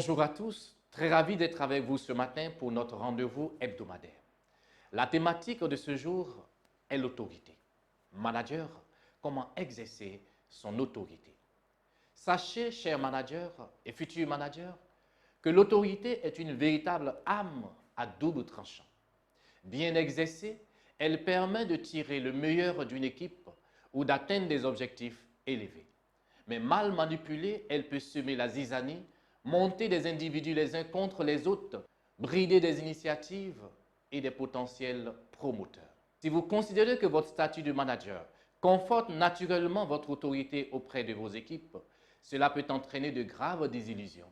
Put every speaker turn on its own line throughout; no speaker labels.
Bonjour à tous, très ravi d'être avec vous ce matin pour notre rendez-vous hebdomadaire. La thématique de ce jour est l'autorité. Manager, comment exercer son autorité? Sachez, chers managers et futurs managers, que l'autorité est une véritable arme à double tranchant. Bien exercée, elle permet de tirer le meilleur d'une équipe ou d'atteindre des objectifs élevés. Mais mal manipulée, elle peut semer la zizanie, monter des individus les uns contre les autres, brider des initiatives et des potentiels promoteurs. Si vous considérez que votre statut de manager conforte naturellement votre autorité auprès de vos équipes, cela peut entraîner de graves désillusions,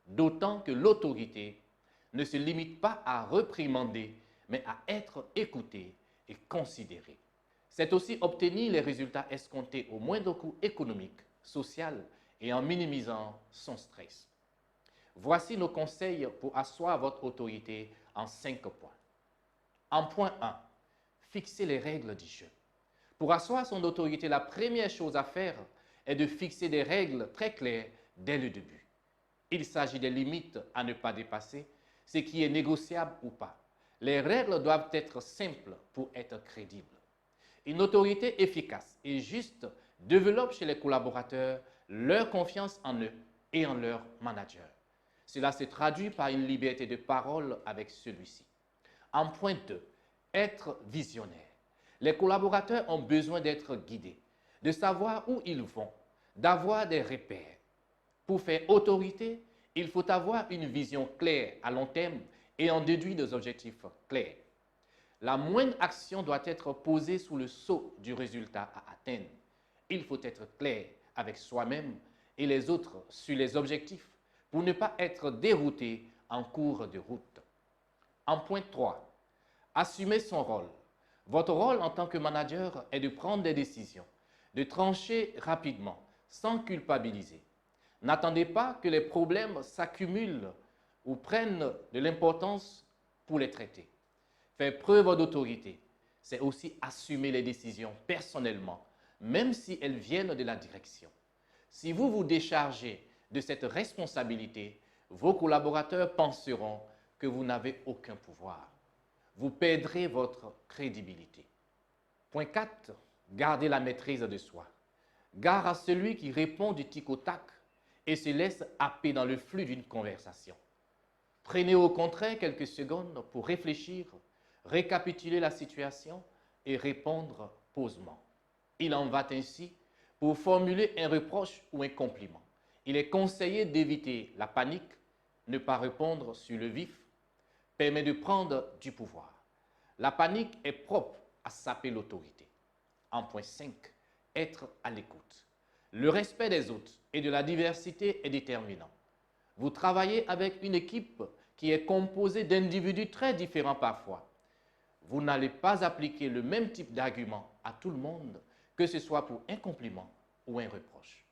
d'autant que l'autorité ne se limite pas à réprimander, mais à être écoutée et considérée. C'est aussi obtenir les résultats escomptés au moindre coût économique, social et en minimisant son stress. Voici nos conseils pour asseoir votre autorité en 5 points. En point 1, fixer les règles du jeu. Pour asseoir son autorité, la première chose à faire est de fixer des règles très claires dès le début. Il s'agit des limites à ne pas dépasser, ce qui est négociable ou pas. Les règles doivent être simples pour être crédibles. Une autorité efficace et juste développe chez les collaborateurs leur confiance en eux et en leur manager. Cela se traduit par une liberté de parole avec celui-ci. En point 2, être visionnaire. Les collaborateurs ont besoin d'être guidés, de savoir où ils vont, d'avoir des repères. Pour faire autorité, il faut avoir une vision claire à long terme et en déduire des objectifs clairs. La moindre action doit être posée sous le sceau du résultat à atteindre. Il faut être clair avec soi-même et les autres sur les objectifs pour ne pas être dérouté en cours de route. En point 3, assumer son rôle. Votre rôle en tant que manager est de prendre des décisions, de trancher rapidement, sans culpabiliser. N'attendez pas que les problèmes s'accumulent ou prennent de l'importance pour les traiter. Faire preuve d'autorité, c'est aussi assumer les décisions personnellement, même si elles viennent de la direction. Si vous vous déchargez de cette responsabilité, vos collaborateurs penseront que vous n'avez aucun pouvoir. Vous perdrez votre crédibilité. Point 4. Gardez la maîtrise de soi. Gare à celui qui répond du tic au tac et se laisse happer dans le flux d'une conversation. Prenez au contraire quelques secondes pour réfléchir, récapituler la situation et répondre posément. Il en va ainsi pour formuler un reproche ou un compliment. Il est conseillé d'éviter la panique, ne pas répondre sur le vif, permet de prendre du pouvoir. La panique est propre à saper l'autorité. En point 5, être à l'écoute. Le respect des autres et de la diversité est déterminant. Vous travaillez avec une équipe qui est composée d'individus très différents parfois. Vous n'allez pas appliquer le même type d'argument à tout le monde, que ce soit pour un compliment ou un reproche.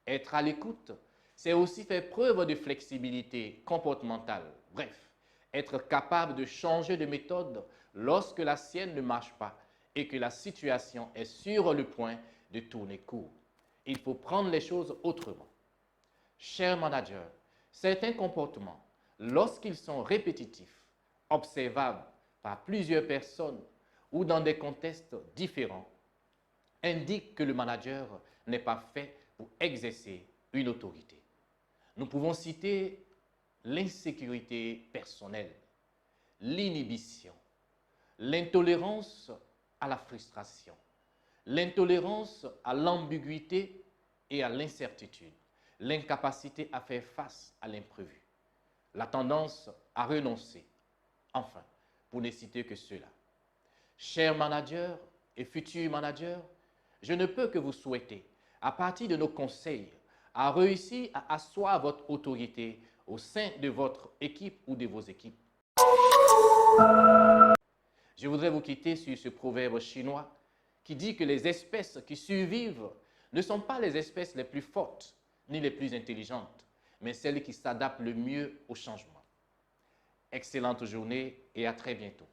Être à l'écoute, c'est aussi faire preuve de flexibilité comportementale. Bref, être capable de changer de méthode lorsque la sienne ne marche pas et que la situation est sur le point de tourner court. Il faut prendre les choses autrement. Chers managers, certains comportements, lorsqu'ils sont répétitifs, observables par plusieurs personnes ou dans des contextes différents, indiquent que le manager n'est pas fait pour exercer une autorité. Nous pouvons citer l'insécurité personnelle, l'inhibition, l'intolérance à la frustration, l'intolérance à l'ambiguïté et à l'incertitude, l'incapacité à faire face à l'imprévu, la tendance à renoncer. Enfin, pour ne citer que cela. Chers managers et futurs managers, je ne peux que vous souhaiter, à partir de nos conseils, à réussir à asseoir votre autorité au sein de votre équipe ou de vos équipes. Je voudrais vous quitter sur ce proverbe chinois qui dit que les espèces qui survivent ne sont pas les espèces les plus fortes ni les plus intelligentes, mais celles qui s'adaptent le mieux au changement. Excellente journée et à très bientôt.